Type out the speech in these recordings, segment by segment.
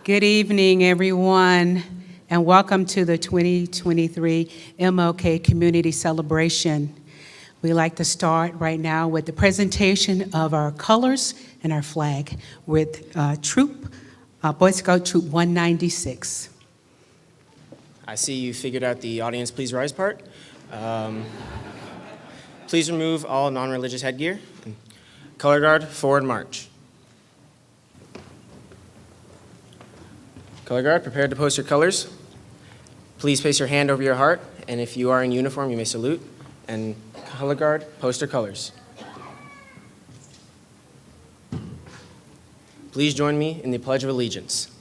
Good evening, everyone, and welcome to the 2023 MLK Community Celebration. We'd like to start right now with the presentation of our colors and our flag with Boy Scout Troop 196. I see you figured out the audience please rise part. Please remove all non-religious headgear. Color guard, forward march. Color guard, prepare to post your colors. Please place your hand over your heart, and if you are in uniform, you may salute. And color guard, post your colors. Please join me in the Pledge of Allegiance.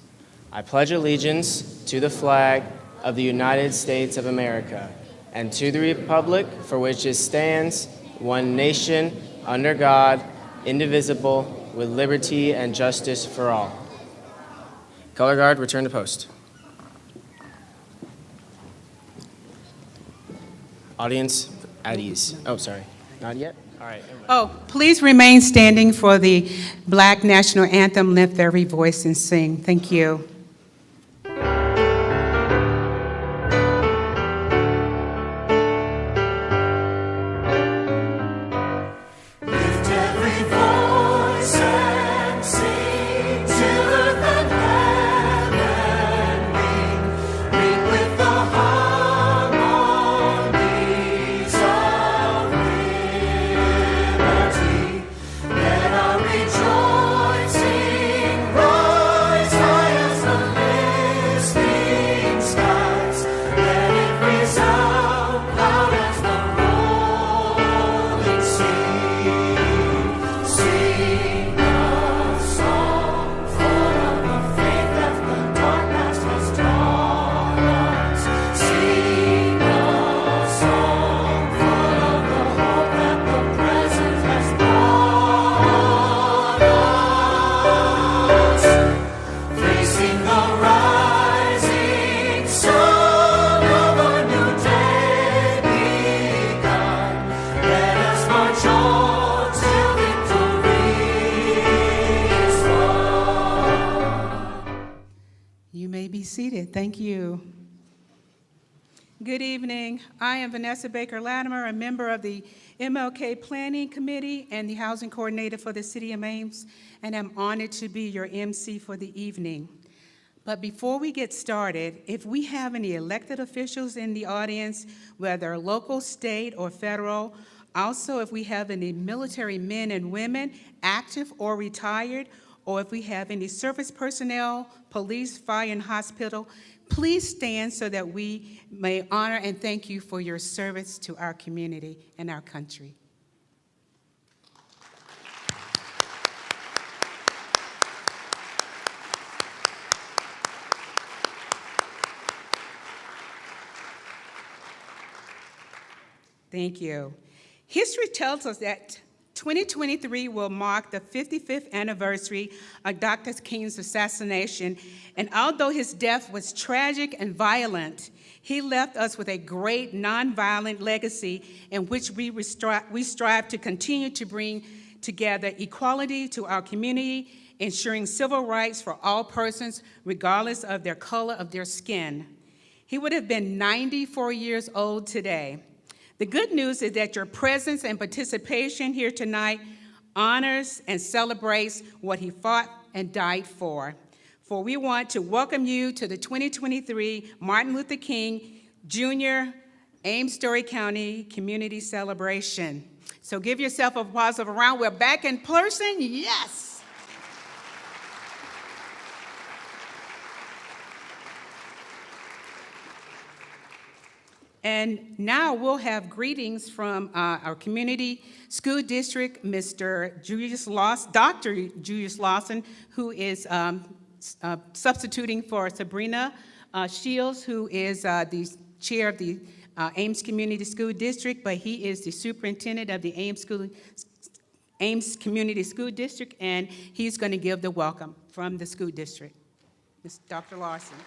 I pledge allegiance to the flag of the United States of America and to the republic for which it stands, one nation, under God, indivisible, with liberty and justice for all. Color guard, return to post. Audience at ease. Oh, sorry, not yet? All right. Please remain standing for the Black National Anthem. Lift every voice and sing. Thank you. Seated. Thank you. Good evening. I am Vanessa Baker Latimer, a member of the MLK Planning Committee and the Housing Coordinator for the City of Ames, and I'm honored to be your MC for the evening. But before we get started, if we have any elected officials in the audience, whether local, state, or federal, also if we have any military men and women, active or retired, or if we have any service personnel, police, fire, and hospital, please stand so that we may honor and thank you for your service to our community and our country. Thank you. History tells us that 2023 will mark the 55th anniversary of Dr. King's assassination, and although his death was tragic and violent, he left us with a great nonviolent legacy in which we strive to continue to bring together equality to our community, ensuring civil rights for all persons regardless of their color of their skin. He would have been 94 years old today. The good news is that your presence and participation here tonight honors and celebrates what he fought and died for. For we want to welcome you to the 2023 Martin Luther King Jr. Ames-Story County Community Celebration. So give yourself a positive round. We're back in person, yes. And now we'll have greetings from our community school district, Dr. Julius Lawson, who is substituting for Sabrina Shields, who is the chair of the Ames Community School District, but he is the superintendent of the Ames Community School District, and he's going to give the welcome from the school district. Dr. Lawson.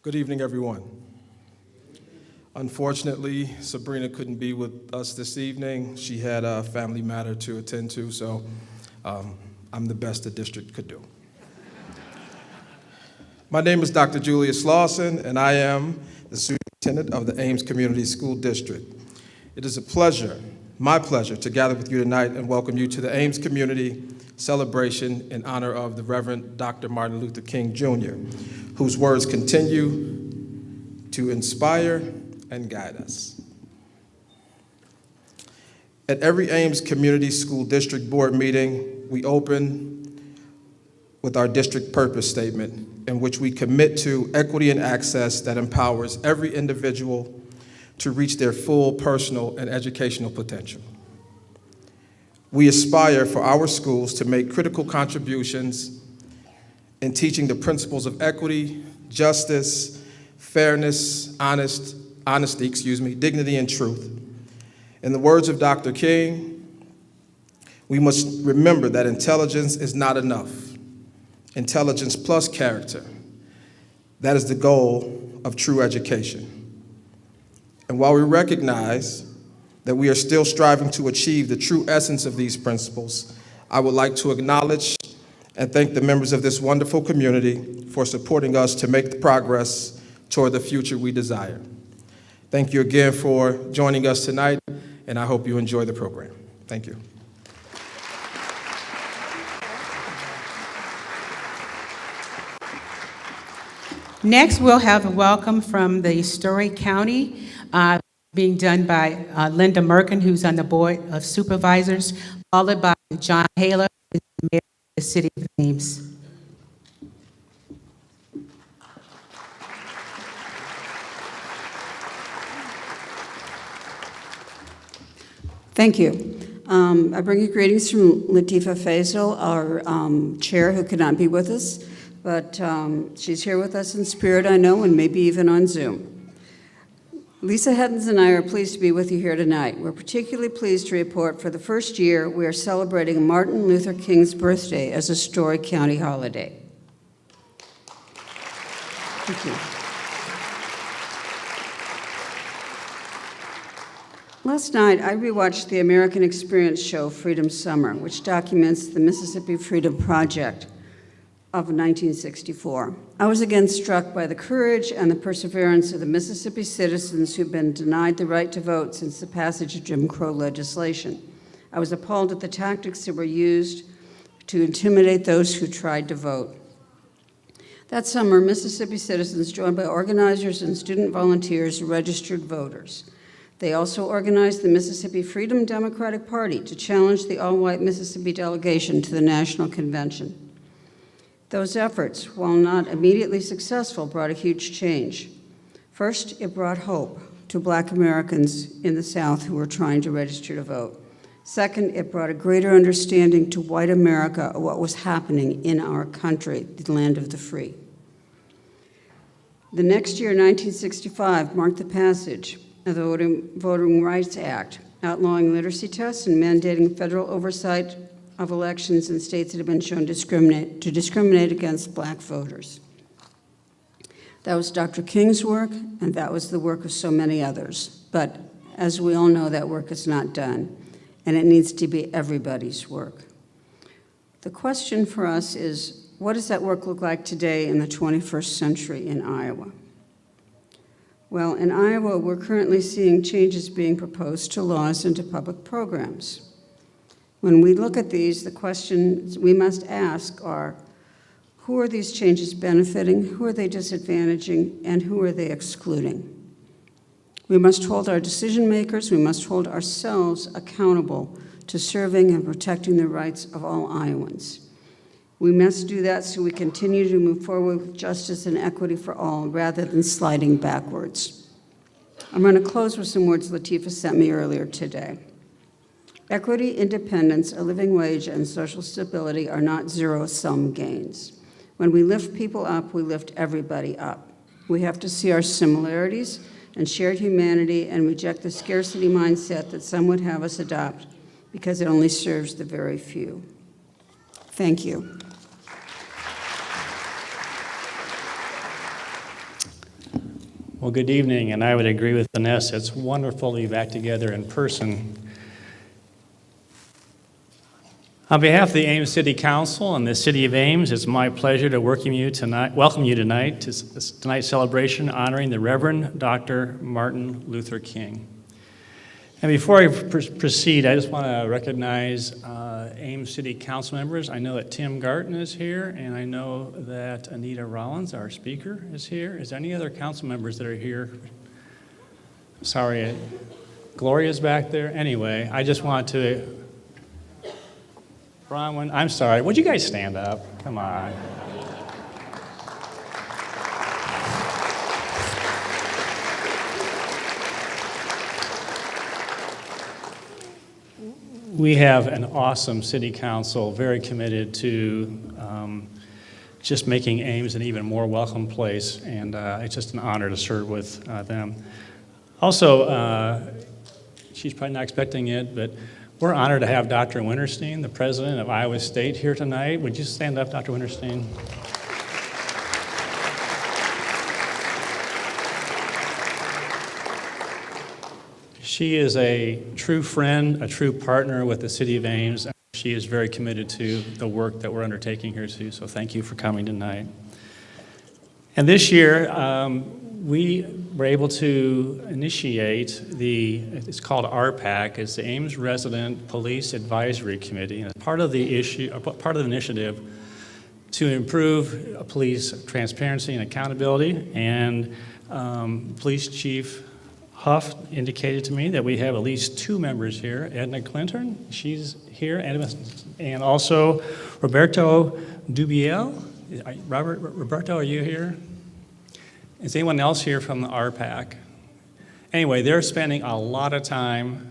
Good evening, everyone. Unfortunately, Sabrina couldn't be with us this evening. She had a family matter to attend to, so I'm the best the district could do. My name is Dr. Julius Lawson, and I am the superintendent of the Ames Community School District. It is a pleasure, my pleasure, to gather with you tonight and welcome you to the Ames Community celebration in honor of the Reverend Dr. Martin Luther King Jr., whose words continue to inspire and guide us. At every Ames Community School District Board meeting, we open with our district purpose statement, in which we commit to equity and access that empowers every individual to reach their full personal and educational potential. We aspire for our schools to make critical contributions in teaching the principles of equity, justice, fairness, honesty, dignity, and truth. In the words of Dr. King, we must remember that intelligence is not enough. Intelligence plus character. That is the goal of true education. And while we recognize that we are still striving to achieve the true essence of these principles, I would like to acknowledge and thank the members of this wonderful community for supporting us to make the progress toward the future we desire. Thank you again for joining us tonight, and I hope you enjoy the program. Thank you. Next, we'll have a welcome from the Story County, being done by Linda Merkin, who's on the Board of Supervisors, followed by John Haler, who is the mayor of the city of Ames. Thank you. I bring you greetings from Latifa Faisal, our chair, who could not be with us, but she's here with us in spirit, I know, and maybe even on Zoom. Lisa Heddens and I are pleased to be with you here tonight. We're particularly pleased to report for the first year we are celebrating Martin Luther King's birthday as a Story County holiday. Thank you. Last night, I rewatched the American Experience show Freedom Summer, which documents the Mississippi Freedom Project of 1964. I was again struck by the courage and the perseverance of the Mississippi citizens who've been denied the right to vote since the passage of Jim Crow legislation. I was appalled at the tactics that were used to intimidate those who tried to vote. That summer, Mississippi citizens, joined by organizers and student volunteers, registered voters. They also organized the Mississippi Freedom Democratic Party to challenge the all-white Mississippi delegation to the National Convention. Those efforts, while not immediately successful, brought a huge change. First, it brought hope to Black Americans in the South who were trying to register to vote. Second, it brought a greater understanding to white America of what was happening in our country, the land of the free. The next year, 1965, marked the passage of the Voting Rights Act, outlawing literacy tests and mandating federal oversight of elections in states that have been shown to discriminate against Black voters. That was Dr. King's work, and that was the work of so many others. But as we all know, that work is not done, and it needs to be everybody's work. The question for us is, what does that work look like today in the 21st century in Iowa? Well, in Iowa, we're currently seeing changes being proposed to laws and to public programs. When we look at these, the questions we must ask are, who are these changes benefiting, who are they disadvantaging, and who are they excluding? We must hold our decision makers, we must hold ourselves accountable to serving and protecting the rights of all Iowans. We must do that so we continue to move forward with justice and equity for all rather than sliding backwards. I'm going to close with some words Latifa sent me earlier today. Equity, independence, a living wage, and social stability are not zero-sum gains. When we lift people up, we lift everybody up. We have to see our similarities and shared humanity and reject the scarcity mindset that some would have us adopt because it only serves the very few. Thank you. Well, good evening, and I would agree with Vanessa. It's wonderful to be back together in person. On behalf of the Ames City Council and the City of Ames, it's my pleasure to welcome you tonight to tonight's celebration honoring the Reverend Dr. Martin Luther King. And before I proceed, I just want to recognize Ames City Council members. I know that Tim Garton is here, and I know that Anita Rollins, our speaker, is here. Is there any other council members that are here? Sorry, Gloria's back there. Anyway, I just want to... Bronwyn, I'm sorry. Would you guys stand up? Come on. We have an awesome city council, very committed to just making Ames an even more welcome place, and it's just an honor to serve with them. Also, she's probably not expecting it, but we're honored to have Dr. Winterstein, the president of Iowa State, here tonight. Would you stand up, Dr. Winterstein? She is a true friend, a true partner with the City of Ames. She is very committed to the work that we're undertaking here too, so thank you for coming tonight. And this year, we were able to initiate it's called RPAC, it's the Ames Resident Police Advisory Committee. And part of the initiative to improve police transparency and accountability, and Police Chief Huff indicated to me that we have at least 2 members here. Edna Clinton, she's here, and also Roberto Dubiel. Roberto, are you here? Is anyone else here from the RPAC? Anyway, they're spending a lot of time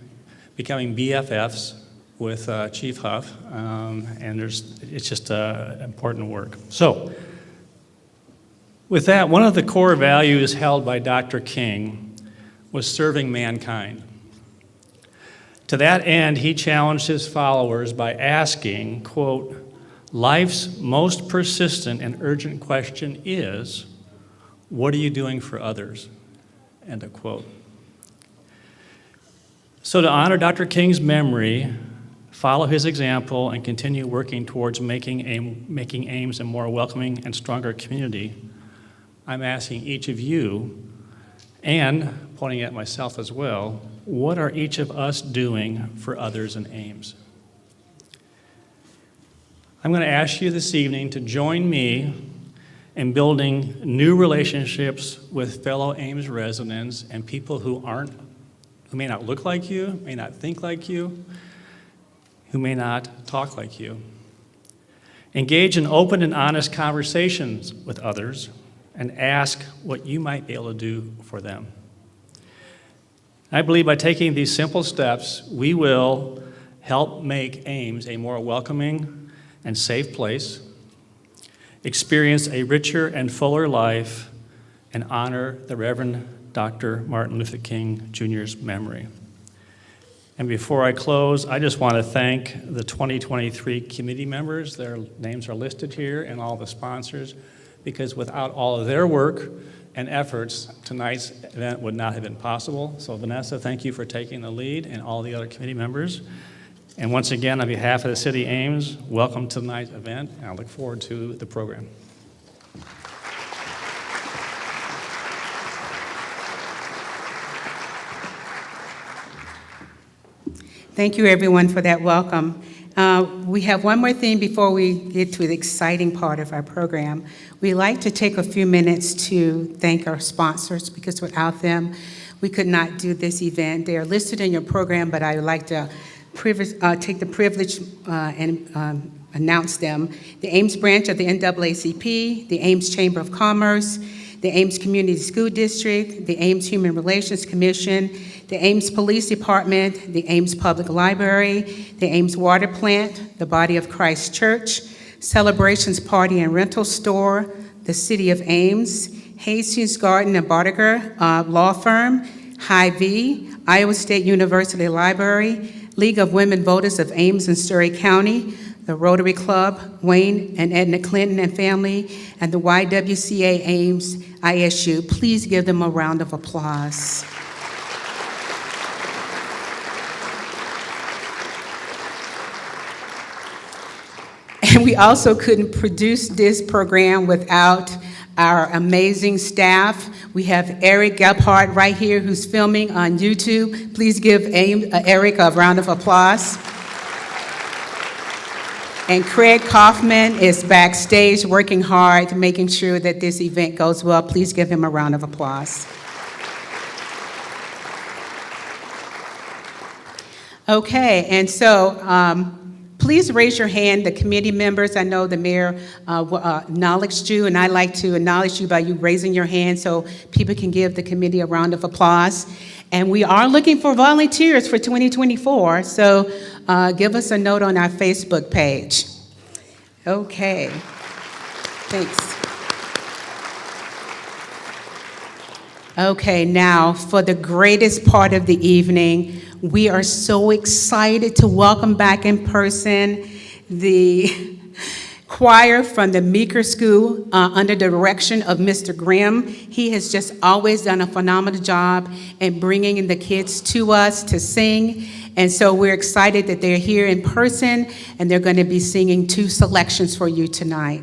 becoming BFFs with Chief Huff, and it's just important work. So, with that, one of the core values held by Dr. King was serving mankind. To that end, he challenged his followers by asking, quote, "Life's most persistent and urgent question is, what are you doing for others?" End of quote. So to honor Dr. King's memory, follow his example, and continue working towards making Ames a more welcoming and stronger community, I'm asking each of you, and pointing at myself as well, what are each of us doing for others in Ames? I'm going to ask you this evening to join me in building new relationships with fellow Ames residents and people who may not look like you, may not think like you, who may not talk like you. Engage in open and honest conversations with others and ask what you might be able to do for them. I believe by taking these simple steps, we will help make Ames a more welcoming and safe place, experience a richer and fuller life, and honor the Reverend Dr. Martin Luther King Jr.'s memory. And before I close, I just want to thank the 2023 committee members. Their names are listed here, and all the sponsors, because without all of their work and efforts, tonight's event would not have been possible. So Vanessa, thank you for taking the lead, and all the other committee members. And once again, on behalf of the City of Ames, welcome to tonight's event, and I look forward to the program. Thank you, everyone, for that welcome. We have one more thing before we get to the exciting part of our program. We'd like to take a few minutes to thank our sponsors, because without them, we could not do this event. They are listed in your program, but I would like to take the privilege and announce them. The Ames branch of the NAACP, the Ames Chamber of Commerce, the Ames Community School District, the Ames Human Relations Commission, the Ames Police Department, the Ames Public Library, the Ames Water Plant, the Body of Christ Church, Celebrations Party and Rental Store, the City of Ames, Jesus Garden and Bartiger Law Firm, Hy-Vee, Iowa State University Library, League of Women Voters of Ames and Surrey County, the Rotary Club, Wayne and Edna Clinton and family, and the YWCA Ames ISU. Please give them a round of applause. And we also couldn't produce this program without our amazing staff. We have Eric Gebhardt right here who's filming on YouTube. Please give Eric a round of applause. And Craig Kaufman is backstage working hard, making sure that this event goes well. Please give him a round of applause. Okay, and so please raise your hand, the committee members. I know the mayor acknowledged you, and I'd like to acknowledge you by you raising your hand so people can give the committee a round of applause. And we are looking for volunteers for 2024, so give us a note on our Facebook page. Okay, thanks. Okay, now for the greatest part of the evening, we are so excited to welcome back in person the choir from the Meeker School under the direction of Mr. Grimm. He has just always done a phenomenal job in bringing the kids to us to sing. And so we're excited that they're here in person, and they're going to be singing 2 selections for you tonight.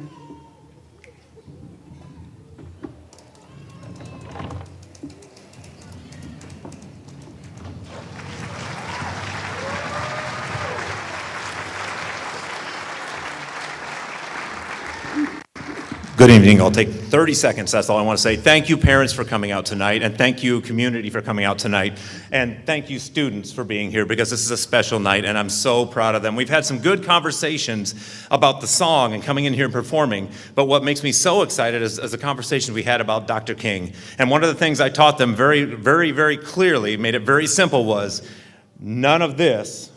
Good evening. I'll take 30 seconds. That's all I want to say. Thank you, parents, for coming out tonight, and thank you, community, for coming out tonight, and thank you, students, for being here, because this is a special night, and I'm so proud of them. We've had some good conversations about the song and coming in here and performing, but what makes me so excited is the conversation we had about Dr. King. And one of the things I taught them very, very, very clearly, made it very simple, was none of this,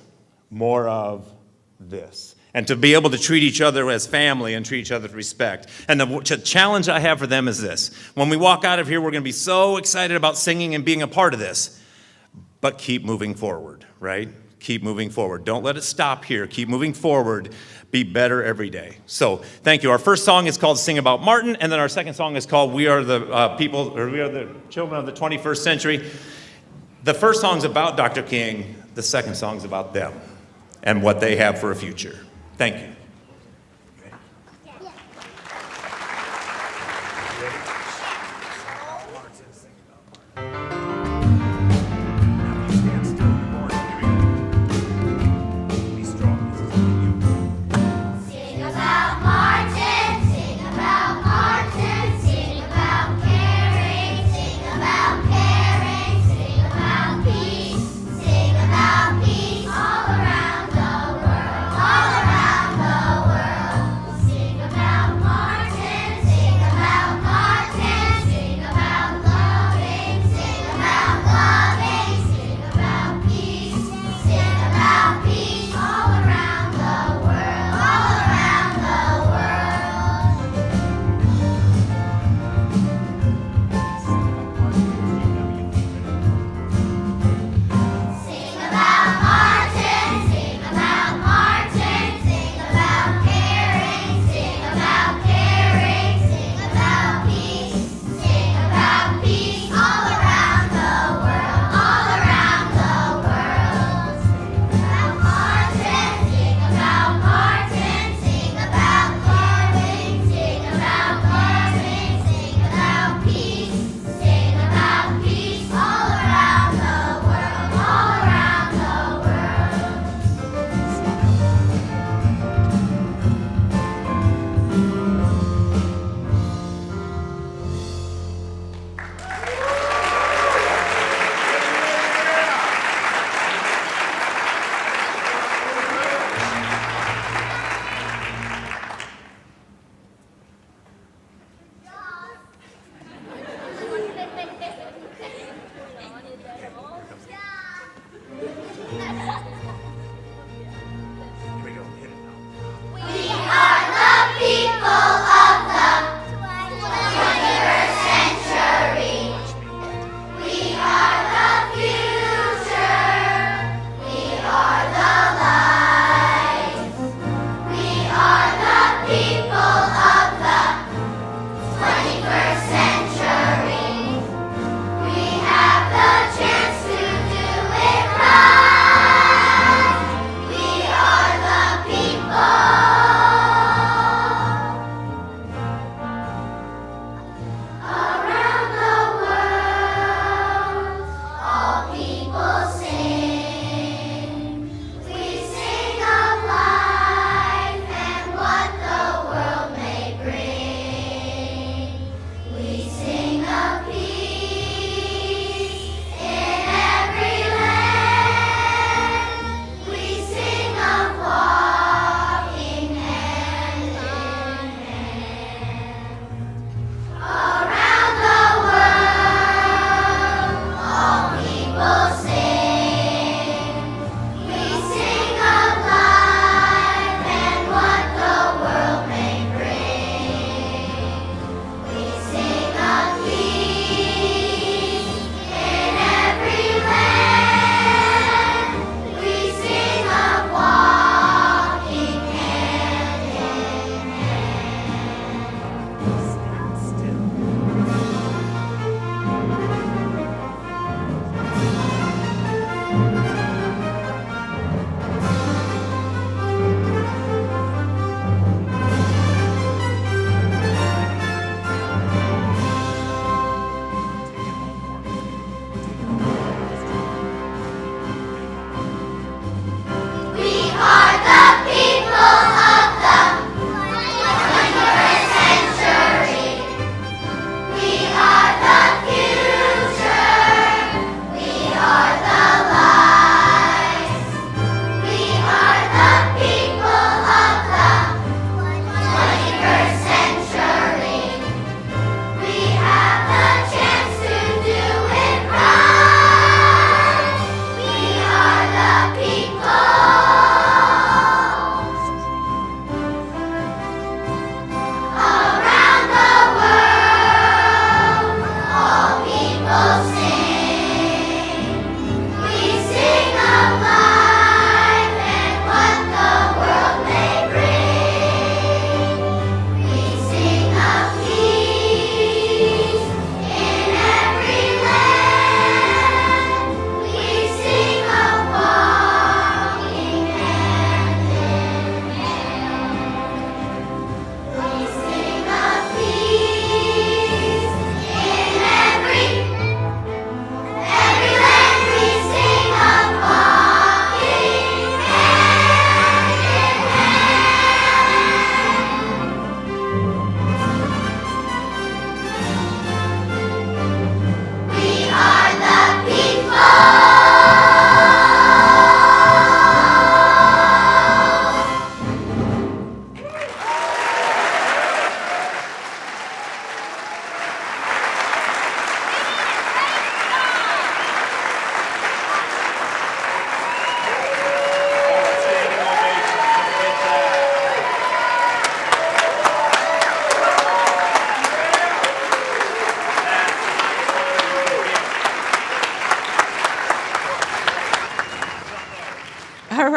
more of this. And to be able to treat each other as family and treat each other with respect. And the challenge I have for them is this. When we walk out of here, we're going to be so excited about singing and being a part of this. But keep moving forward, right? Keep moving forward. Don't let it stop here. Keep moving forward. Be better every day. So thank you. Our first song is called Sing About Martin. And then our second song is called We Are the We Are the Children of the 21st Century. The first song's about Dr. King. The second song's about them and what they have for a future. Thank you. Sing about Martin, sing about Martin, sing about caring, sing about caring, sing about peace all around the world, all around the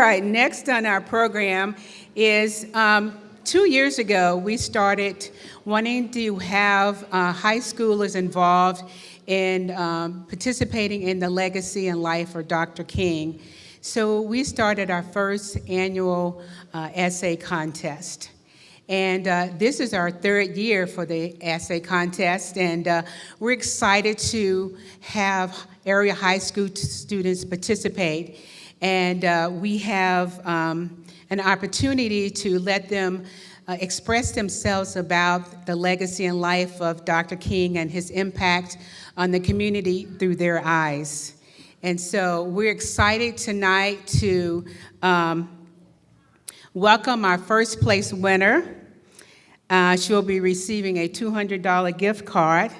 right, next on our program is 2 years ago, we started wanting to have high schoolers involved in participating in the legacy and life of Dr. King. So we started our first annual essay contest. And this is our third year for the essay contest, and we're excited to have area high school students participate. And we have an opportunity to let them express themselves about the legacy and life of Dr. King and his impact on the community through their eyes. And so we're excited tonight to welcome our first place winner. She'll be receiving a $200 gift card,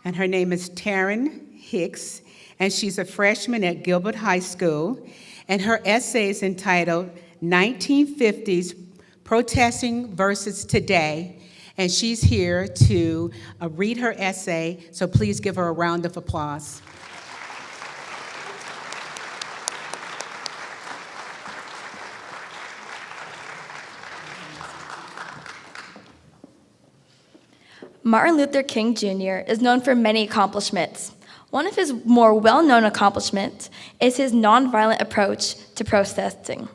and her name is Taryn Hicks, and she's a freshman at Gilbert High School, and her essay is entitled 1950s Protesting versus Today, and she's here to read her essay, so please give her a round of applause. Martin Luther King Jr. is known for many accomplishments. One of his more well-known accomplishments is his nonviolent approach to protesting.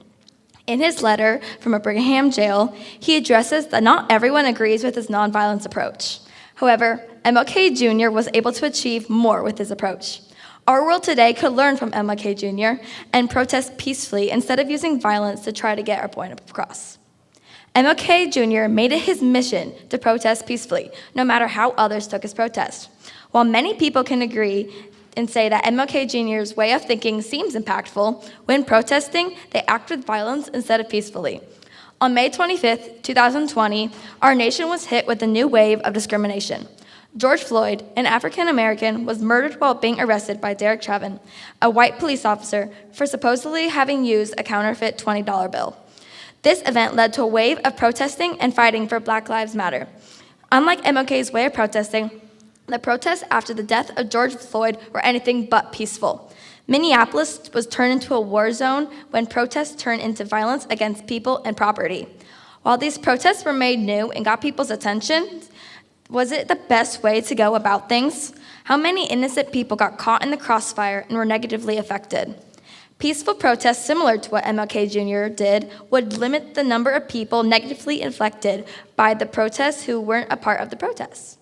In his letter from a Brigham jail, he addresses that not everyone agrees with his nonviolence approach. However, MLK Jr. was able to achieve more with his approach. Our world today could learn from MLK Jr. and protest peacefully instead of using violence to try to get our point across. MLK Jr. made it his mission to protest peacefully, no matter how others took his protest. While many people can agree and say that MLK Jr.'s way of thinking seems impactful, when protesting, they act with violence instead of peacefully. On May 25, 2020, our nation was hit with a new wave of discrimination. George Floyd, an African American, was murdered while being arrested by Derek Chauvin, a white police officer, for supposedly having used a counterfeit $20 bill. This event led to a wave of protesting and fighting for Black Lives Matter. Unlike MLK's way of protesting, the protests after the death of George Floyd were anything but peaceful. Minneapolis was turned into a war zone when protests turned into violence against people and property. While these protests were made new and got people's attention, was it the best way to go about things? How many innocent people got caught in the crossfire and were negatively affected? Peaceful protests similar to what MLK Jr. did would limit the number of people negatively affected by the protests who weren't a part of the protests.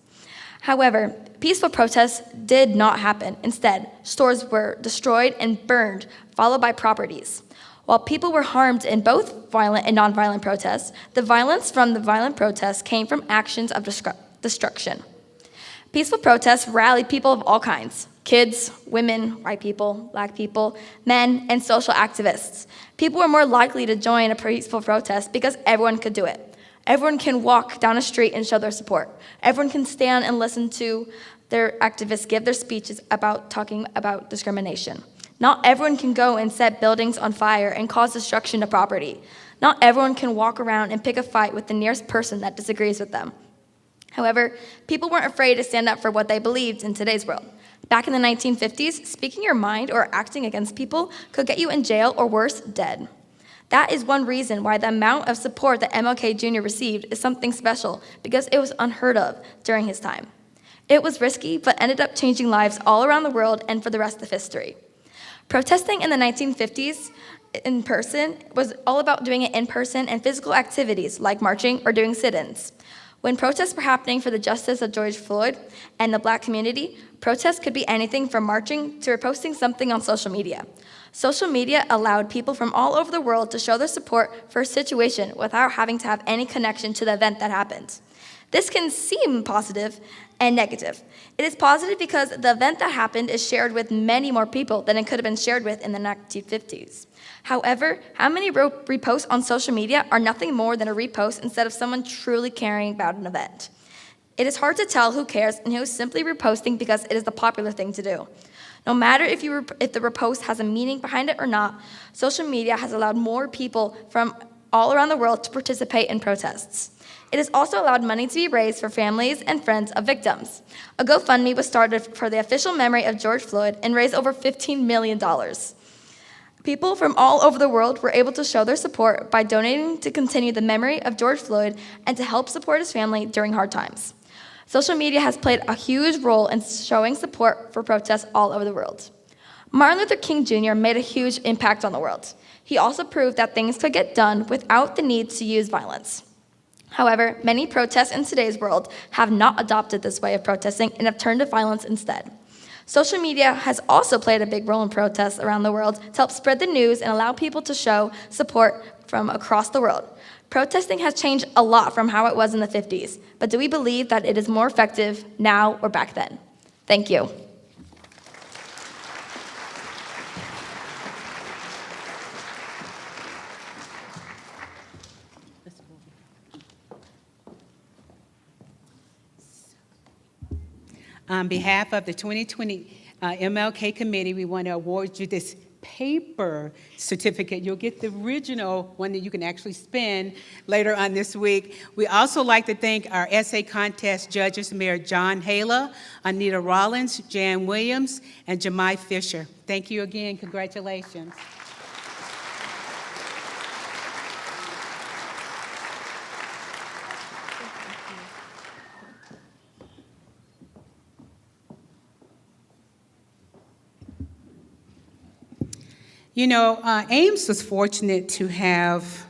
However, peaceful protests did not happen. Instead, stores were destroyed and burned, followed by properties. While people were harmed in both violent and nonviolent protests, the violence from the violent protests came from actions of destruction. Peaceful protests rallied people of all kinds: kids, women, white people, Black people, men, and social activists. People were more likely to join a peaceful protest because everyone could do it. Everyone can walk down a street and show their support. Everyone can stand and listen to their activists give their speeches about talking about discrimination. Not everyone can go and set buildings on fire and cause destruction to property. Not everyone can walk around and pick a fight with the nearest person that disagrees with them. However, people weren't afraid to stand up for what they believed in today's world. Back in the 1950s, speaking your mind or acting against people could get you in jail or worse, dead. That is one reason why the amount of support that MLK Jr. received is something special, because it was unheard of during his time. It was risky, but ended up changing lives all around the world and for the rest of history. Protesting in the 1950s in person was all about doing it in person and physical activities like marching or doing sit-ins. When protests were happening for the justice of George Floyd and the Black community, protests could be anything from marching to posting something on social media. Social media allowed people from all over the world to show their support for a situation without having to have any connection to the event that happened. This can seem positive and negative. It is positive because the event that happened is shared with many more people than it could have been shared with in the 1950s. However, how many reposts on social media are nothing more than a repost instead of someone truly caring about an event? It is hard to tell who cares and who is simply reposting because it is the popular thing to do. No matter if the repost has a meaning behind it or not, social media has allowed more people from all around the world to participate in protests. It has also allowed money to be raised for families and friends of victims. A GoFundMe was started for the official memory of George Floyd and raised over $15 million. People from all over the world were able to show their support by donating to continue the memory of George Floyd and to help support his family during hard times. Social media has played a huge role in showing support for protests all over the world. Martin Luther King Jr. made a huge impact on the world. He also proved that things could get done without the need to use violence. However, many protests in today's world have not adopted this way of protesting and have turned to violence instead. Social media has also played a big role in protests around the world to help spread the news and allow people to show support from across the world. Protesting has changed a lot from how it was in the 50s, but do we believe that it is more effective now or back then? Thank you. On behalf of the 2020 MLK Committee, we want to award you this paper certificate. You'll get the original one that you can actually spend later on this week. We also like to thank our essay contest judges, Mayor John Hala, Anita Rollins, Jan Williams, and Jemai Fisher. Thank you again. Congratulations. You know, Ames was fortunate to have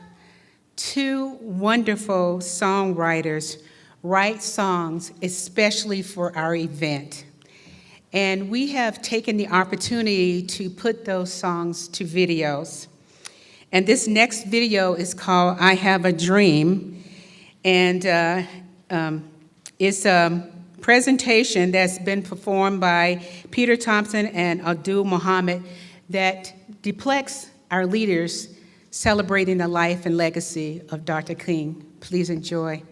two wonderful songwriters write songs especially for our event. And we have taken the opportunity to put those songs to videos. And this next video is called I Have a Dream. And it's a presentation that's been performed by Peter Thompson and Abdul Muhammad that depicts our leaders celebrating the life and legacy of Dr. King. Please enjoy.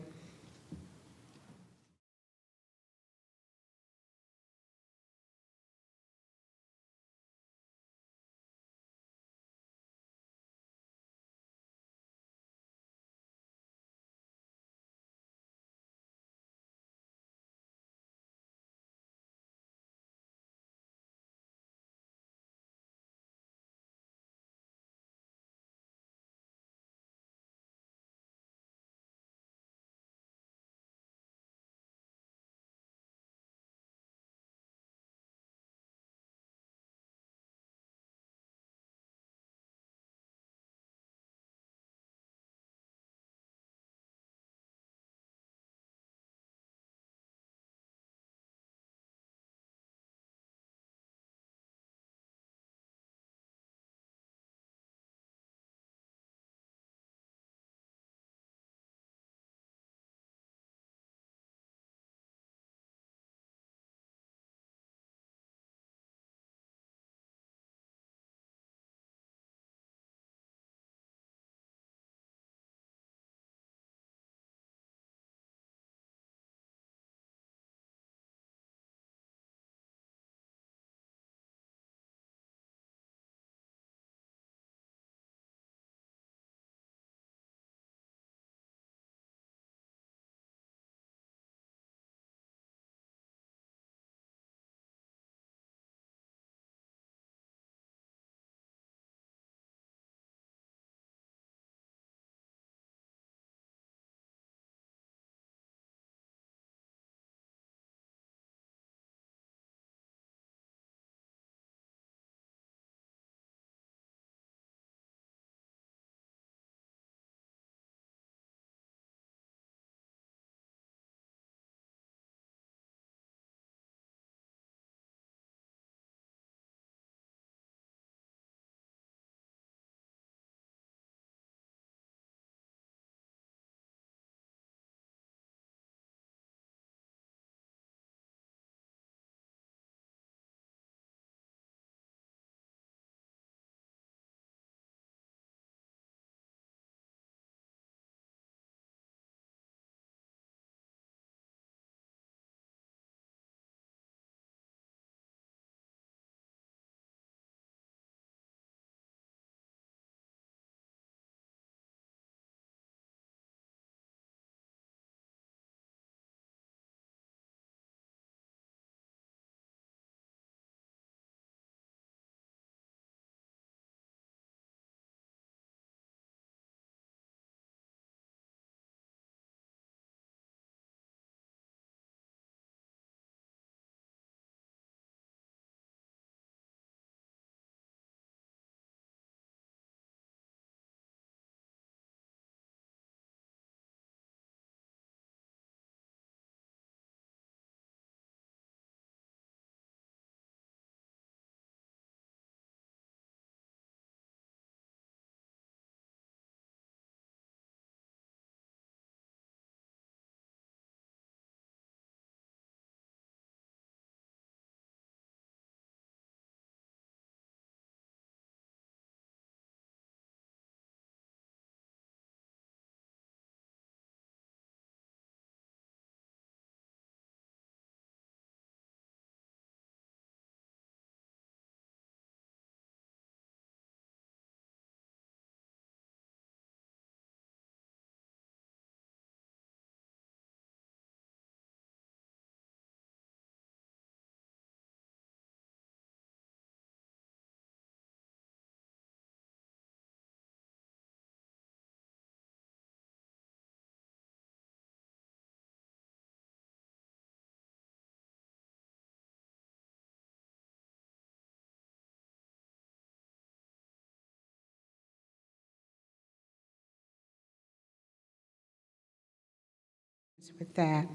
with that.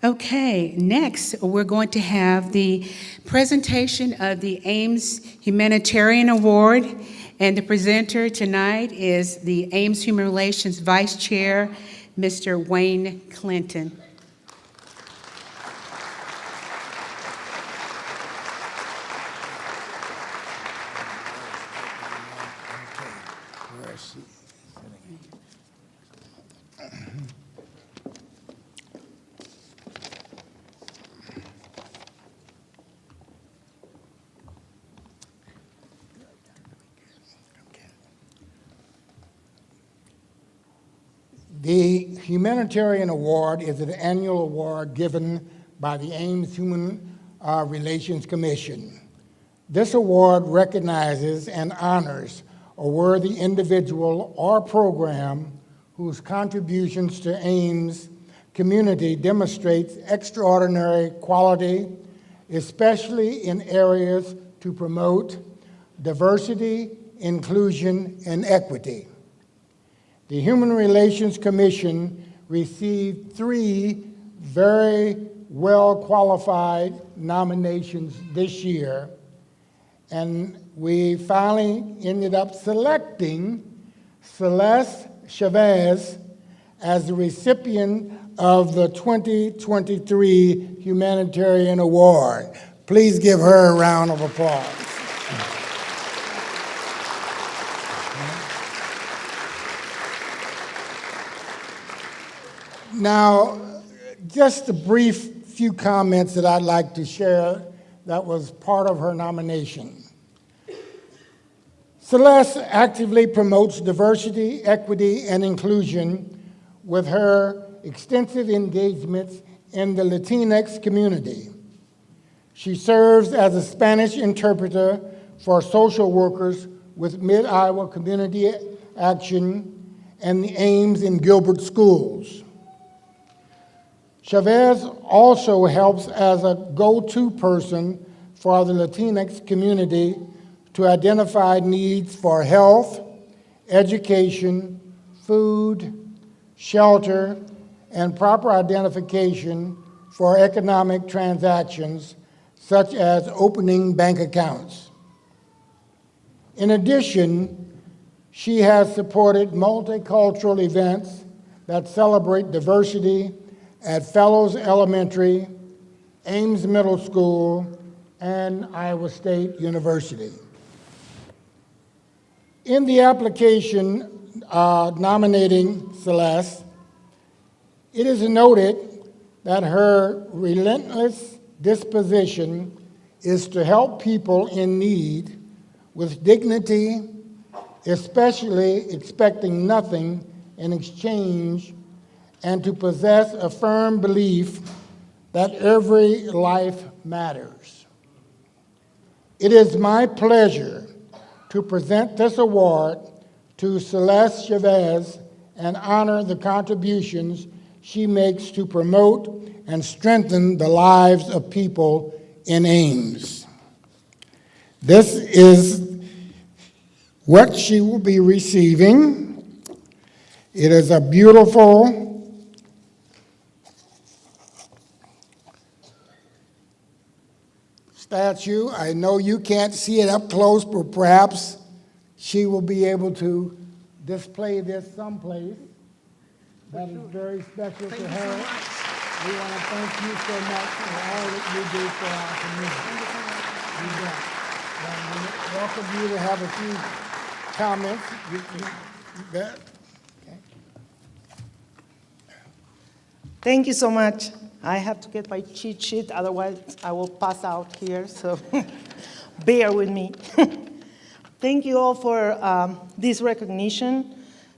Okay, next, we're going to have the presentation of the Ames Humanitarian Award, and the presenter tonight is the Ames Human Relations Vice Chair, Mr. Wayne Clinton. The Humanitarian Award is an annual award given by the Ames Human Relations Commission. This award recognizes and honors a worthy individual or program whose contributions to Ames community demonstrates extraordinary quality, especially in areas to promote diversity, inclusion, and equity. The Human Relations Commission received 3 very well-qualified nominations this year, and we finally ended up selecting Celeste Chavez as the recipient of the 2023 Humanitarian Award. Please give her a round of applause. Now, just a brief few comments that I'd like to share that was part of her nomination. Celeste actively promotes diversity, equity, and inclusion with her extensive engagements in the Latinx community. She serves as a Spanish interpreter for social workers with Mid-Iowa Community Action and the Ames and Gilbert schools. Chavez also helps as a go-to person for the Latinx community to identify needs for health, education, food, shelter, and proper identification for economic transactions, such as opening bank accounts. In addition, she has supported multicultural events that celebrate diversity at Fellows Elementary, Ames Middle School, and Iowa State University. In the application nominating Celeste, it is noted that her relentless disposition is to help people in need with dignity, especially expecting nothing in exchange, and to possess a firm belief that every life matters. It is my pleasure to present this award to Celeste Chavez and honor the contributions she makes to promote and strengthen the lives of people in Ames. This is what she will be receiving. It is a beautiful statue. I know you can't see it up close, but perhaps she will be able to display this someplace. That is very special to her. We want to thank you so much for all that you do for our community. We welcome you to have a few comments. You bet. Okay. Thank you so much. I have to get my cheat sheet, otherwise I will pass out here, so bear with me. Thank you all for this recognition.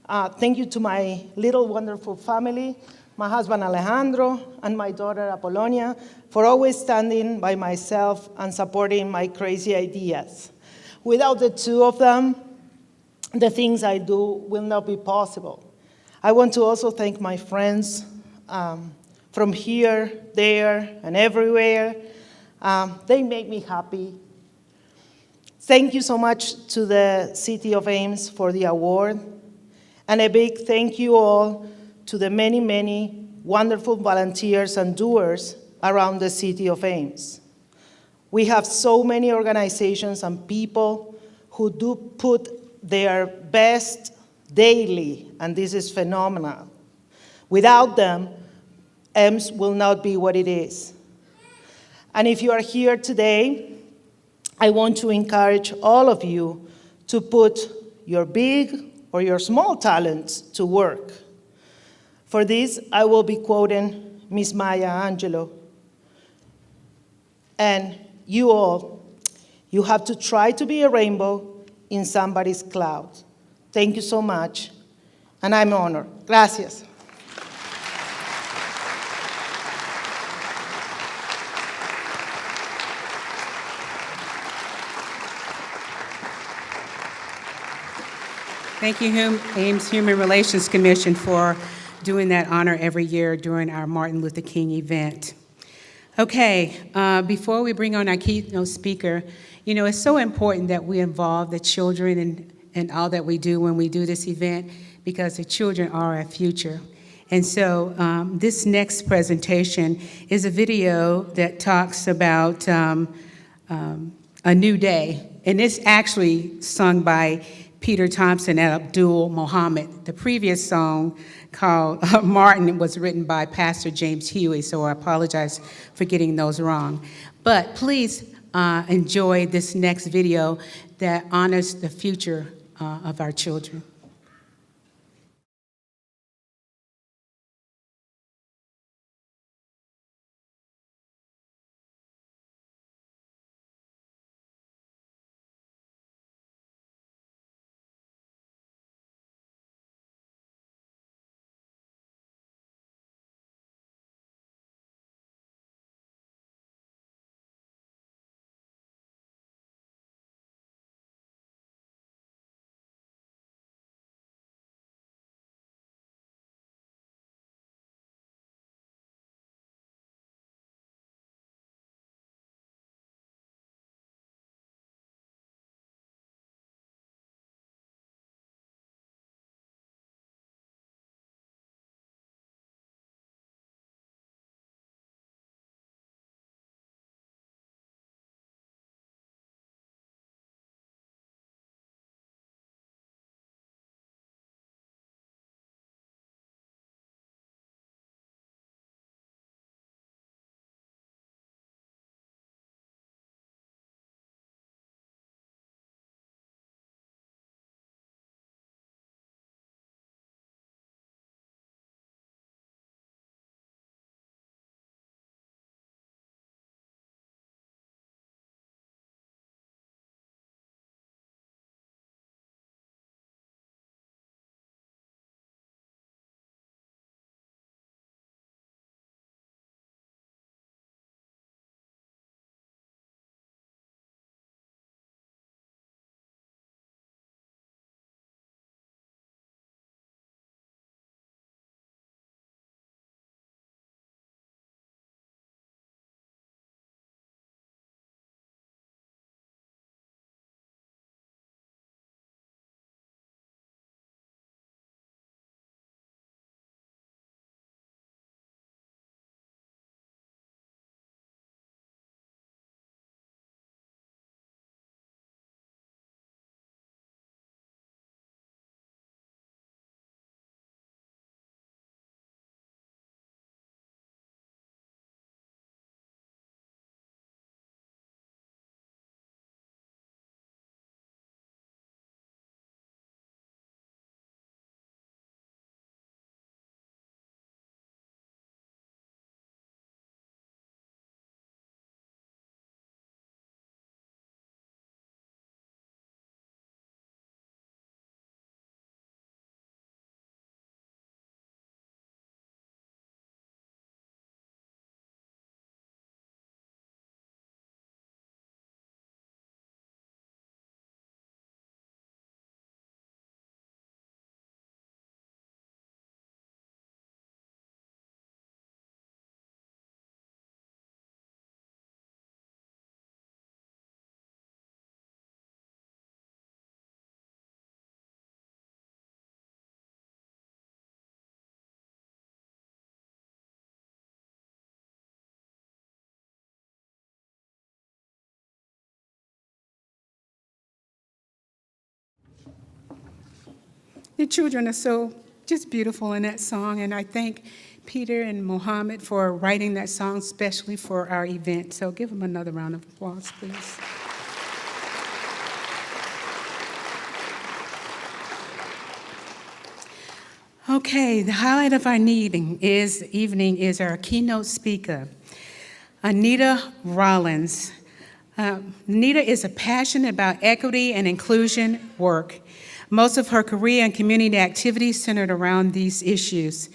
Thank you to my little wonderful family, my husband Alejandro and my daughter Apolonia, for always standing by myself and supporting my crazy ideas. Without the two of them, the things I do will not be possible. I want to also thank my friends from here, there, and everywhere. They make me happy. Thank you so much to the City of Ames for the award. And a big thank you all to the many, many wonderful volunteers and doers around the city of Ames. We have so many organizations and people who do put their best daily, and this is phenomenal. Without them, Ames will not be what it is. And if you are here today, I want to encourage all of you to put your big or your small talents to work. For this, I will be quoting Miss Maya Angelou. And you all, you have to try to be a rainbow in somebody's cloud. Thank you so much, and I'm honored. Gracias. Thank you, Ames Human Relations Commission, for doing that honor every year during our Martin Luther King event. Okay, before we bring on our keynote speaker, it's so important that we involve the children in all that we do when we do this event, because the children are our future. And so this next presentation is a video that talks about a new day, and it's actually sung by Peter Thompson and Abdul Muhammad. The previous song, called Martin, was written by Pastor James Huey, so I apologize for getting those wrong. But please enjoy this next video that honors the future of our children. The children are so just beautiful in that song, and I thank Peter and Mohammed for writing that song especially for our event. So give them another round of applause, please. Okay, the highlight of our evening is our keynote speaker, Anita Rollins. Anita is passionate about equity and inclusion work. Most of her career and community activities centered around these issues.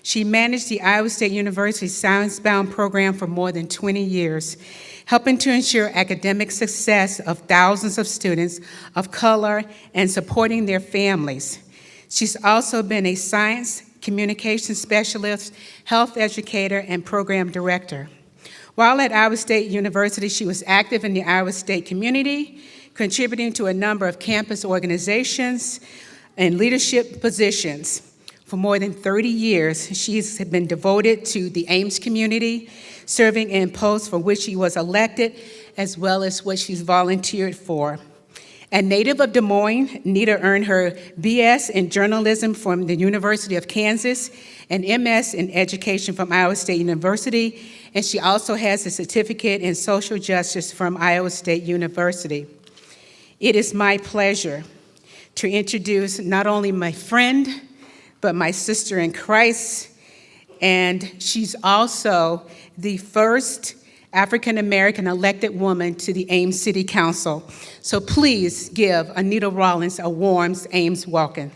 She managed the Iowa State University Science Bound program for more than 20 years, helping to ensure academic success of thousands of students of color and supporting their families. She's also been a science communication specialist, health educator, and program director. While at Iowa State University, she was active in the Iowa State community, contributing to a number of campus organizations and leadership positions. For more than 30 years, she's been devoted to the Ames community, serving in posts for which she was elected, as well as what she's volunteered for. A native of Des Moines, Nita earned her BS in journalism from the University of Kansas and MS in education from Iowa State University, and she also has a certificate in social justice from Iowa State University. It is my pleasure to introduce not only my friend, but my sister in Christ, and she's also the first African-American elected woman to the Ames City Council. So please give Anita Rollins a warm Ames welcome.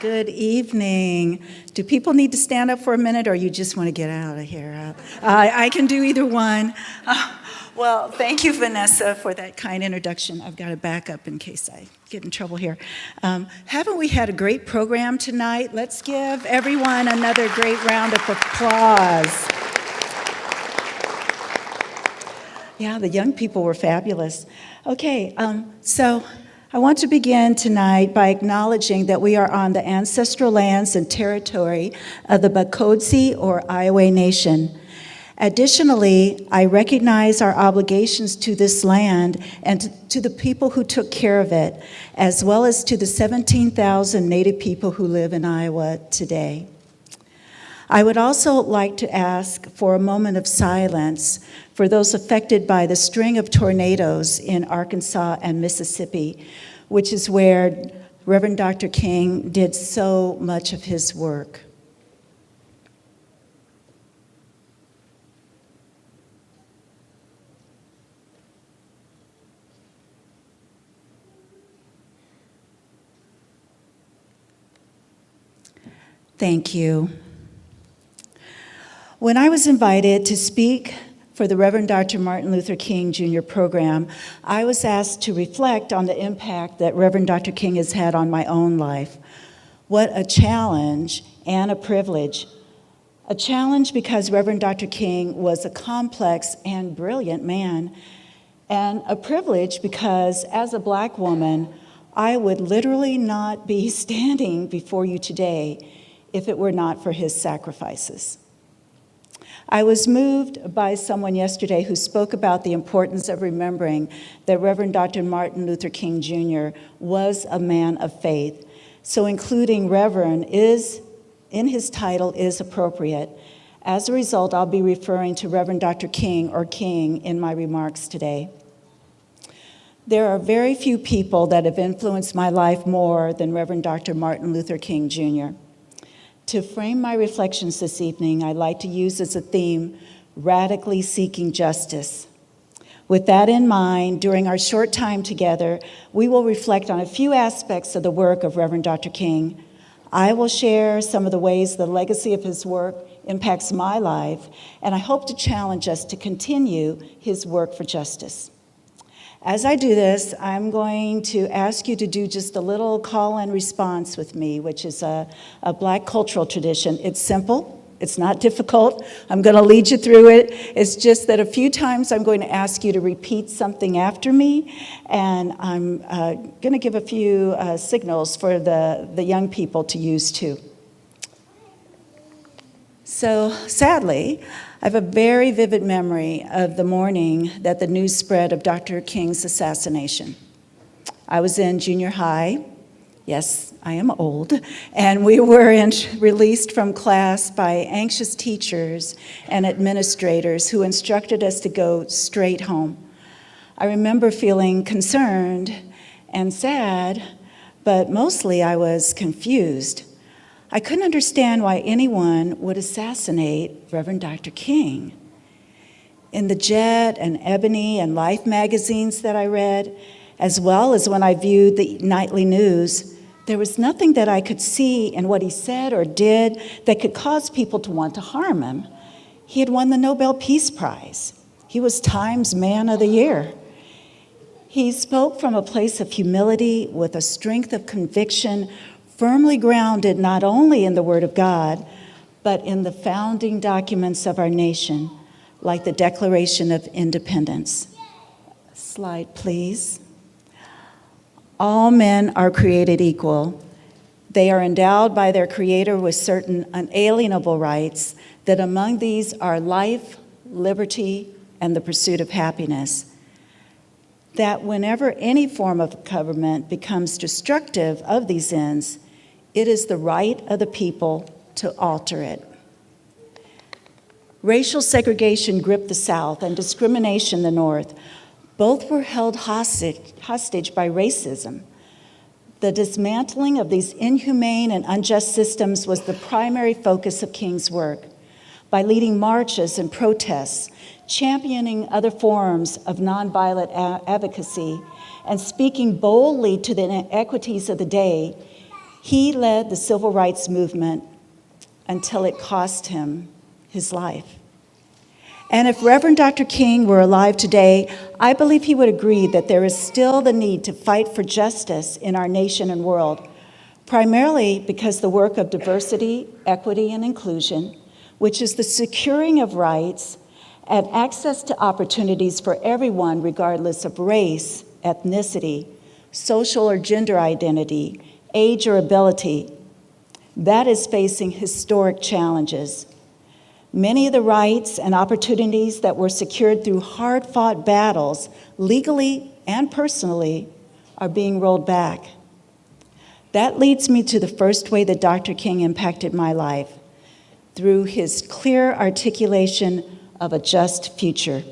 Good evening. Do people need to stand up for a minute, or you just want to get out of here? I can do either one. Well, thank you, Vanessa, for that kind introduction. I've got to back up in case I get in trouble here. Haven't we had a great program tonight? Let's give everyone another great round of applause. Yeah, the young people were fabulous. Okay, so I want to begin tonight by acknowledging that we are on the ancestral lands and territory of the Bakotsi or Iowa Nation. Additionally, I recognize our obligations to this land and to the people who took care of it, as well as to the 17,000 Native people who live in Iowa today. I would also like to ask for a moment of silence for those affected by the string of tornadoes in Arkansas and Mississippi, which is where Reverend Dr. King did so much of his work. Thank you. When I was invited to speak for the Reverend Dr. Martin Luther King Jr. program, I was asked to reflect on the impact that Reverend Dr. King has had on my own life. What a challenge and a privilege. A challenge because Reverend Dr. King was a complex and brilliant man, and a privilege because as a Black woman, I would literally not be standing before you today if it were not for his sacrifices. I was moved by someone yesterday who spoke about the importance of remembering that Reverend Dr. Martin Luther King Jr. was a man of faith. So including Reverend in his title is appropriate. As a result, I'll be referring to Reverend Dr. King or King in my remarks today. There are very few people that have influenced my life more than Reverend Dr. Martin Luther King Jr. To frame my reflections this evening, I'd like to use as a theme, radically seeking justice. With that in mind, during our short time together, we will reflect on a few aspects of the work of Reverend Dr. King. I will share some of the ways the legacy of his work impacts my life, and I hope to challenge us to continue his work for justice. As I do this, I'm going to ask you to do just a little call and response with me, which is a Black cultural tradition. It's simple, it's not difficult. I'm going to lead you through it. It's just that a few times I'm going to ask you to repeat something after me, and I'm going to give a few signals for the young people to use too. So sadly, I have a very vivid memory of the morning that the news spread of Dr. King's assassination. I was in junior high. Yes, I am old. And we were released from class by anxious teachers and administrators who instructed us to go straight home. I remember feeling concerned and sad, but mostly I was confused. I couldn't understand why anyone would assassinate Reverend Dr. King. In the Jet and Ebony and Life magazines that I read, as well as when I viewed the nightly news, there was nothing that I could see in what he said or did that could cause people to want to harm him. He had won the Nobel Peace Prize. He was Time's Man of the Year. He spoke from a place of humility with a strength of conviction firmly grounded not only in the Word of God, but in the founding documents of our nation, like the Declaration of Independence. Slide, please. All men are created equal. They are endowed by their Creator with certain unalienable rights, that among these are life, liberty, and the pursuit of happiness. That whenever any form of government becomes destructive of these ends, it is the right of the people to alter it. Racial segregation gripped the South and discrimination the North. Both were held hostage by racism. The dismantling of these inhumane and unjust systems was the primary focus of King's work. By leading marches and protests, championing other forms of nonviolent advocacy, and speaking boldly to the inequities of the day, he led the civil rights movement until it cost him his life. And if Reverend Dr. King were alive today, I believe he would agree that there is still the need to fight for justice in our nation and world, primarily because the work of diversity, equity, and inclusion, which is the securing of rights and access to opportunities for everyone regardless of race, ethnicity, social or gender identity, age or ability, that is facing historic challenges. Many of the rights and opportunities that were secured through hard-fought battles, legally and personally, are being rolled back. That leads me to the first way that Dr. King impacted my life, through his clear articulation of a just future.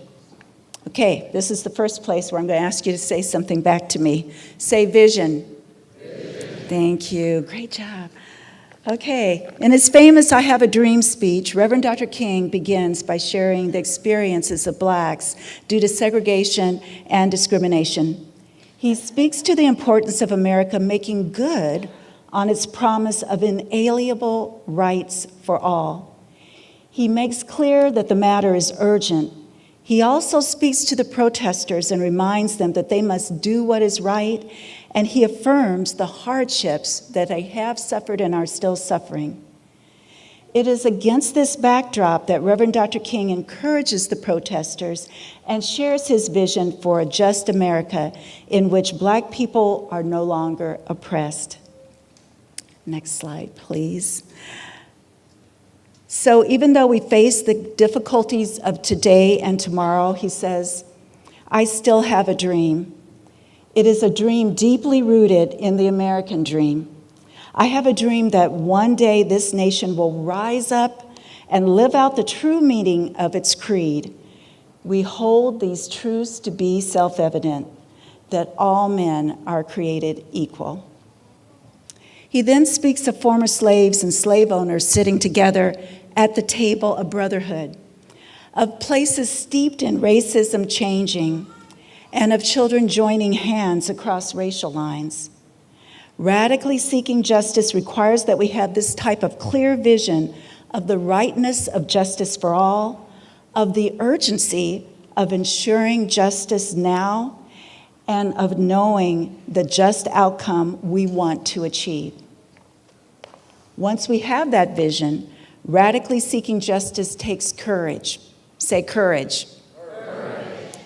Okay, this is the first place where I'm going to ask you to say something back to me. Say vision. Thank you. Great job. Okay, in his famous I Have a Dream speech, Reverend Dr. King begins by sharing the experiences of blacks due to segregation and discrimination. He speaks to the importance of America making good on its promise of inalienable rights for all. He makes clear that the matter is urgent. He also speaks to the protesters and reminds them that they must do what is right, and he affirms the hardships that they have suffered and are still suffering. It is against this backdrop that Reverend Dr. King encourages the protesters and shares his vision for a just America in which Black people are no longer oppressed. Next slide, please. So even though we face the difficulties of today and tomorrow, he says, I still have a dream. It is a dream deeply rooted in the American dream. I have a dream that one day this nation will rise up and live out the true meaning of its creed. We hold these truths to be self-evident, that all men are created equal. He then speaks of former slaves and slave owners sitting together at the table of brotherhood, of places steeped in racism changing, and of children joining hands across racial lines. Radically seeking justice requires that we have this type of clear vision of the rightness of justice for all, of the urgency of ensuring justice now, and of knowing the just outcome we want to achieve. Once we have that vision, radically seeking justice takes courage. Say courage. Courage.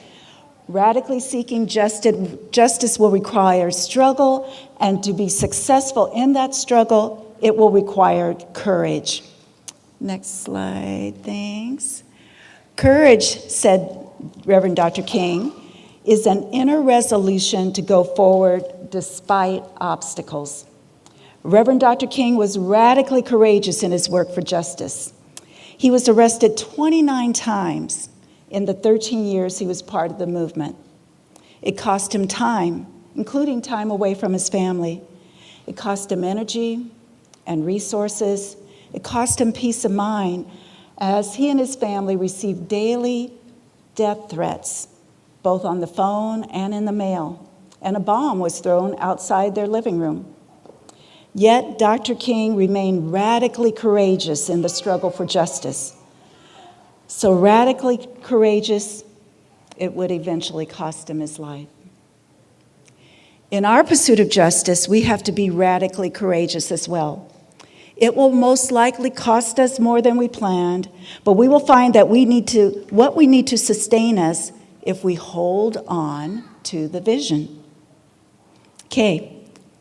Radically seeking justice will require struggle, and to be successful in that struggle, it will require courage. Next slide, thanks. Courage, said Reverend Dr. King, is an inner resolution to go forward despite obstacles. Reverend Dr. King was radically courageous in his work for justice. He was arrested 29 times in the 13 years he was part of the movement. It cost him time, including time away from his family. It cost him energy and resources. It cost him peace of mind as he and his family received daily death threats, both on the phone and in the mail, and a bomb was thrown outside their living room. Yet Dr. King remained radically courageous in the struggle for justice. So radically courageous, it would eventually cost him his life. In our pursuit of justice, we have to be radically courageous as well. It will most likely cost us more than we planned, but we will find that what we need to sustain us if we hold on to the vision. Okay,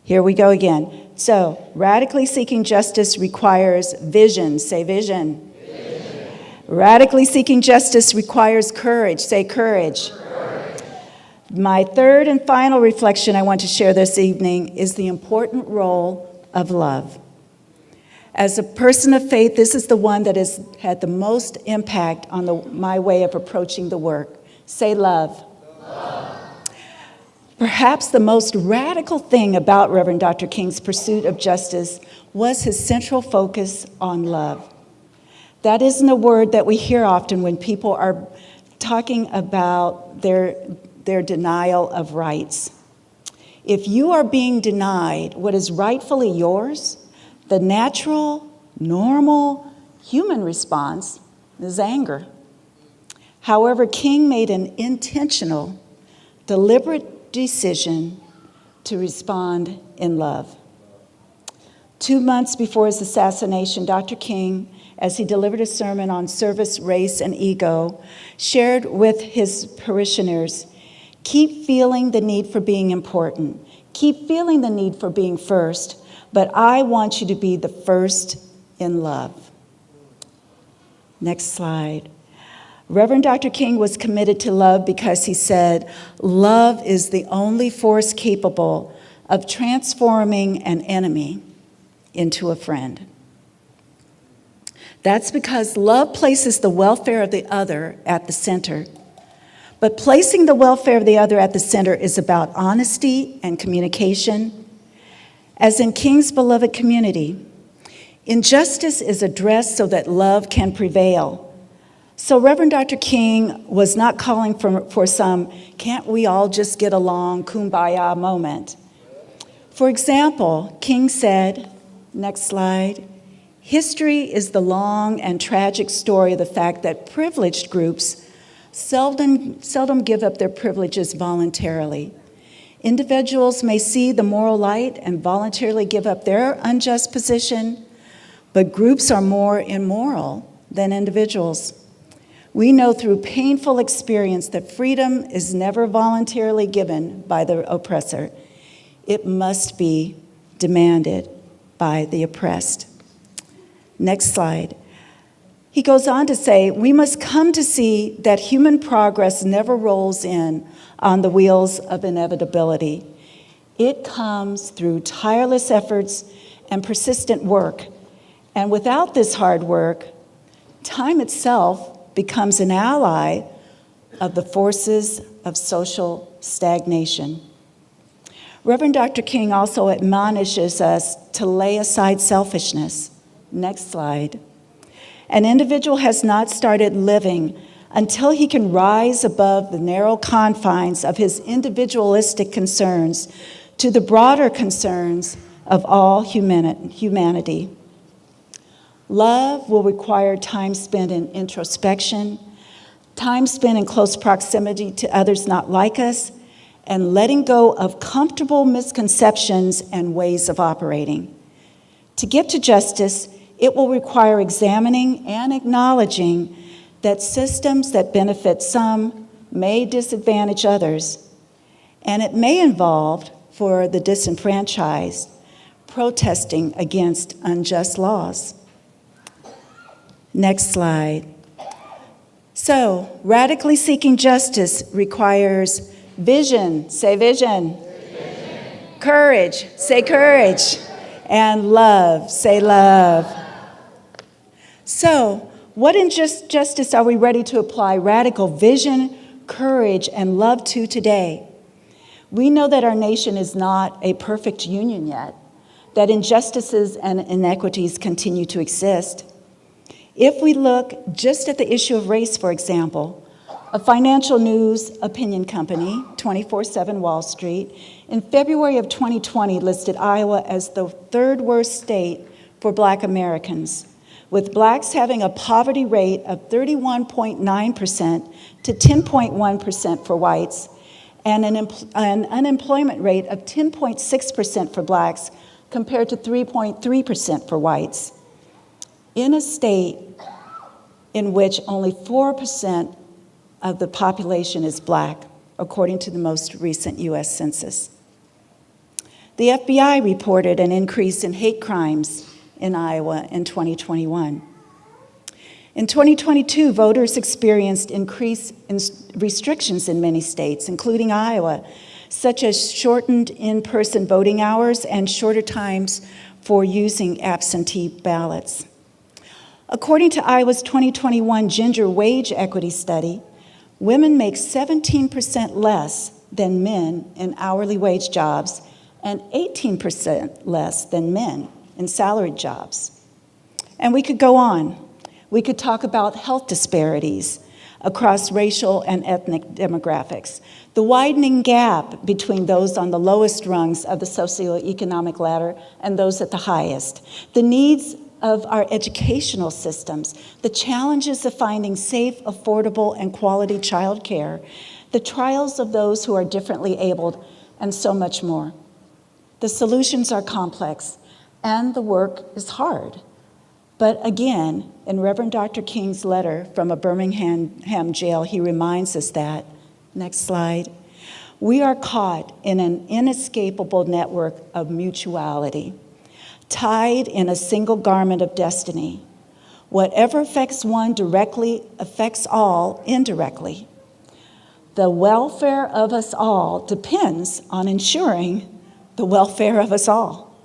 here we go again. So, radically seeking justice requires vision. Say vision. Vision. Radically seeking justice requires courage. Say courage. Courage. My third and final reflection I want to share this evening is the important role of love. As a person of faith, this is the one that has had the most impact on my way of approaching the work. Say love. Love. Perhaps the most radical thing about Reverend Dr. King's pursuit of justice was his central focus on love. That isn't a word that we hear often when people are talking about their denial of rights. If you are being denied what is rightfully yours, the natural, normal, human response is anger. However, King made an intentional, deliberate decision to respond in love. 2 months before his assassination, Dr. King, as he delivered a sermon on service, race, and ego, shared with his parishioners, keep feeling the need for being important. Keep feeling the need for being first, but I want you to be the first in love. Next slide. Reverend Dr. King was committed to love because he said, love is the only force capable of transforming an enemy into a friend. That's because love places the welfare of the other at the center. But placing the welfare of the other at the center is about honesty and communication. As in King's beloved community, injustice is addressed so that love can prevail. So Reverend Dr. King was not calling for some can't we all just get along kumbaya moment. For example, King said, next slide, history is the long and tragic story of the fact that privileged groups seldom give up their privileges voluntarily. Individuals may see the moral light and voluntarily give up their unjust position, but groups are more immoral than individuals. We know through painful experience that freedom is never voluntarily given by the oppressor. It must be demanded by the oppressed. Next slide. He goes on to say, we must come to see that human progress never rolls in on the wheels of inevitability. It comes through tireless efforts and persistent work. And without this hard work, time itself becomes an ally of the forces of social stagnation. Reverend Dr. King also admonishes us to lay aside selfishness. Next slide. An individual has not started living until he can rise above the narrow confines of his individualistic concerns to the broader concerns of all humanity. Love will require time spent in introspection, time spent in close proximity to others not like us, and letting go of comfortable misconceptions and ways of operating. To get to justice, it will require examining and acknowledging that systems that benefit some may disadvantage others, and it may involve, for the disenfranchised, protesting against unjust laws. Next slide. So, radically seeking justice requires vision, say vision. Courage, say courage. And love, say love. So, what injustice are we ready to apply radical vision, courage, and love to today? We know that our nation is not a perfect union yet, that injustices and inequities continue to exist. If we look just at the issue of race, for example, a financial news opinion company, 24/7 Wall Street, in February of 2020 listed Iowa as the third worst state for Black Americans, with Blacks having a poverty rate of 31.9% to 10.1% for whites, and an unemployment rate of 10.6% for Blacks compared to 3.3% for whites, in a state in which only 4% of the population is Black, according to the most recent U.S. Census. The FBI reported an increase in hate crimes in Iowa in 2021. In 2022, voters experienced increased restrictions in many states, including Iowa, such as shortened in-person voting hours and shorter times for using absentee ballots. According to Iowa's 2021 Gender Wage Equity Study, women make 17% less than men in hourly wage jobs and 18% less than men in salaried jobs. And we could go on. We could talk about health disparities across racial and ethnic demographics, the widening gap between those on the lowest rungs of the socioeconomic ladder and those at the highest, the needs of our educational systems, the challenges of finding safe, affordable, and quality childcare, the trials of those who are differently abled, and so much more. The solutions are complex, and the work is hard. But again, in Reverend Dr. King's letter from a Birmingham jail, he reminds us that, next slide, we are caught in an inescapable network of mutuality, tied in a single garment of destiny. Whatever affects one directly affects all indirectly. The welfare of us all depends on ensuring the welfare of us all.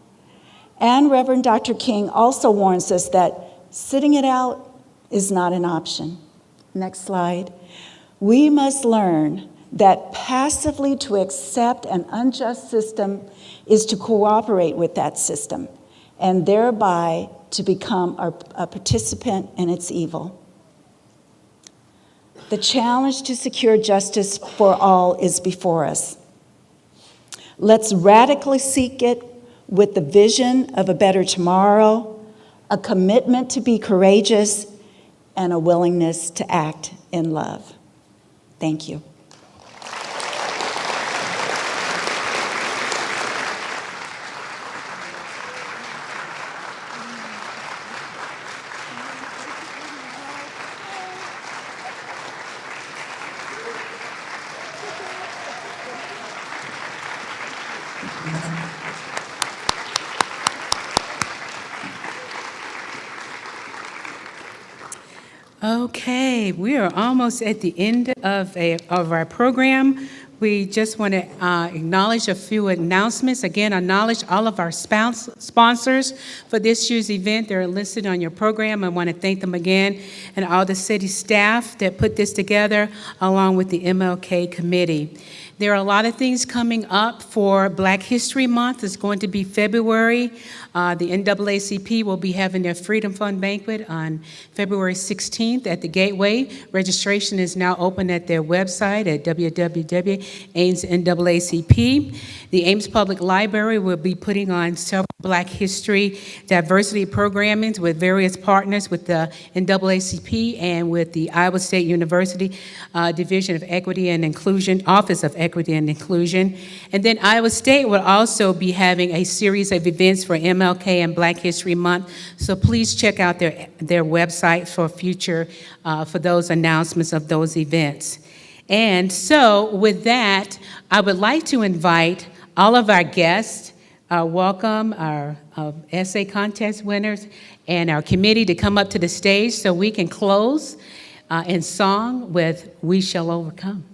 And Reverend Dr. King also warns us that sitting it out is not an option. Next slide. We must learn that passively to accept an unjust system is to cooperate with that system, and thereby to become a participant in its evil. The challenge to secure justice for all is before us. Let's radically seek it with the vision of a better tomorrow, a commitment to be courageous, and a willingness to act in love. Thank you. Okay, we are almost at the end of our program. We just want to acknowledge a few announcements. Again, acknowledge all of our sponsors for this year's event. They're listed on your program. I want to thank them again, and all the city staff that put this together, along with the MLK committee. There are a lot of things coming up for Black History Month. It's going to be February. The NAACP will be having their Freedom Fund banquet on February 16th at the Gateway. Registration is now open at their website at www.ames.NAACP. The Ames Public Library will be putting on several Black History diversity programming with various partners with the NAACP and with the Iowa State University Division of Equity and Inclusion, Office of Equity and Inclusion. And then Iowa State will also be having a series of events for MLK and Black History Month. So please check out their website for future, for those announcements of those events. And so with that, I would like to invite all of our guests welcome our essay contest winners and our committee to come up to the stage so we can close in song with We Shall Overcome.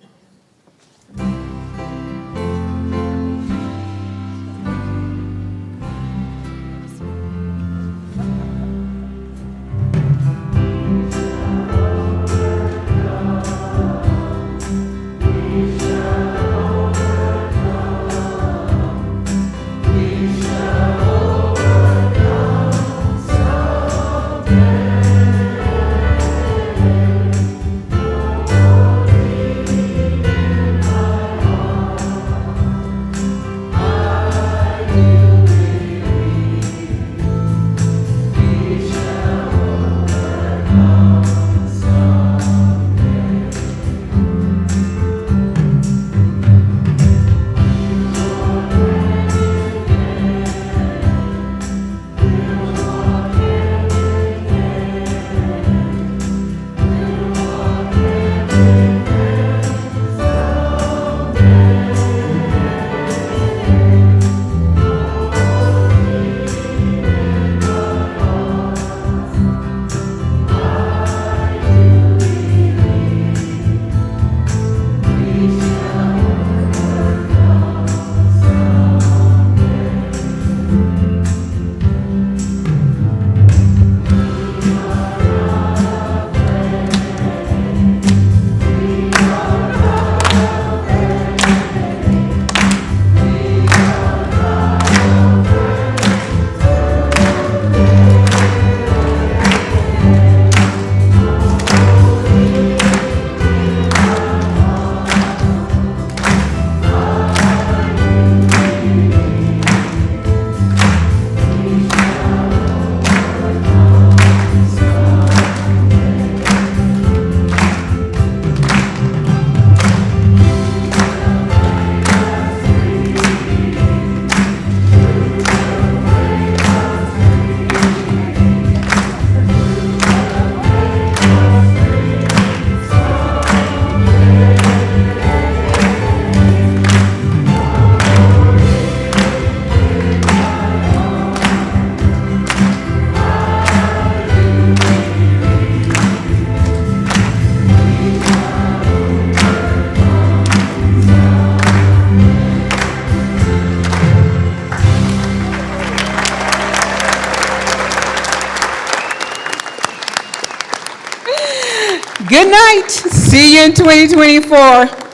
Good night. See you in 2024.